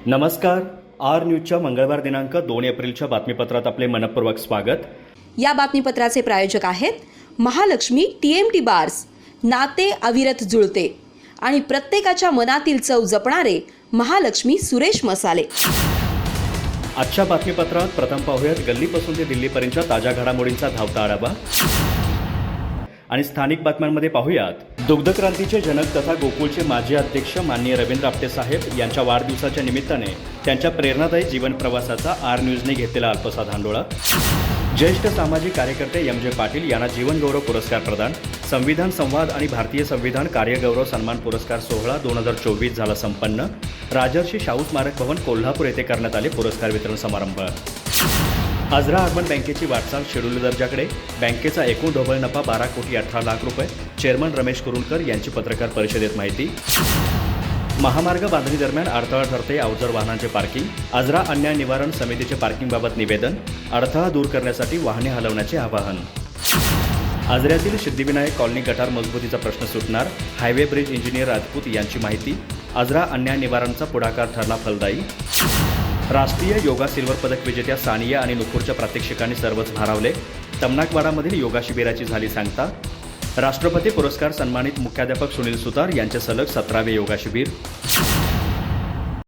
नमस्कार. आर न्यूजच्या मंगळवार दिनांक 2 एप्रिलच्या बातमीपत्रात आपले मनपूर्वक स्वागत. या बातमीपत्राचे प्रायोजक आहेत महालक्ष्मी TMT बार्स. नाते अविरत जुळते आणि प्रत्येकाच्या मनातील चव जपणारे महालक्ष्मी सुरेश मसाले. आजच्या बातमीपत्रात प्रथम पाहूयात गल्लीपासून ते दिल्लीपर्यंतच्या ताज्या घडामोडींचा धावता आढावा आणि स्थानिक बातम्यांमध्ये पाहूयात दुग्ध क्रांतीचे जनक तथा गोकुळचे माजी अध्यक्ष माननीय रवींद्र आपटे साहेब यांच्या वाढदिवसाच्या निमित्ताने त्यांच्या प्रेरणादायी जीवन प्रवासाचा आर न्यूजने घेतलेला अल्पसा धांडोळा. ज्येष्ठ सामाजिक कार्यकर्ते MJ पाटील यांना जीवन गौरव पुरस्कार प्रदान. संविधान संवाद आणि भारतीय संविधान कार्यगौरव सन्मान पुरस्कार सोहळा 2024 झाला संपन्न. राजर्षी शाहू स्मारक भवन कोल्हापूर येथे करण्यात आले पुरस्कार वितरण समारंभ. आजरा अर्बन बँकेची वाटचाल शेड्यूल दर्जाकडे. बँकेचा एकूण ढोबळ नफा 12,18,00,000 रुपये. चेअरमन रमेश कुरुणकर यांची पत्रकार परिषदेत माहिती. महामार्ग बांधणी दरम्यान अडथळा ठरते अवजड वाहनांचे पार्किंग. आजरा अन्याय निवारण समितीचे पार्किंगबाबत निवेदन. अडथळा दूर करण्यासाठी वाहने हलवण्याचे आवाहन. आजऱ्यातील सिद्धिविनायक कॉलनी गटार मजबूतीचा प्रश्न सुटणार. हायवे ब्रिज इंजिनियर राजपूत यांची माहिती. आजरा अन्याय निवारणचा पुढाकार ठरला फलदायी. राष्ट्रीय योगा सिल्वर पदक विजेत्या सानिया आणि नुपूरच्या प्रात्यक्षिकांनी सर्वच भारावले. तमनाकवाडामधील योगा शिबिराची झाली सांगता. राष्ट्रपती पुरस्कार सन्मानित मुख्याध्यापक सुनील सुतार यांचे सलग 17वे योगा शिबिर.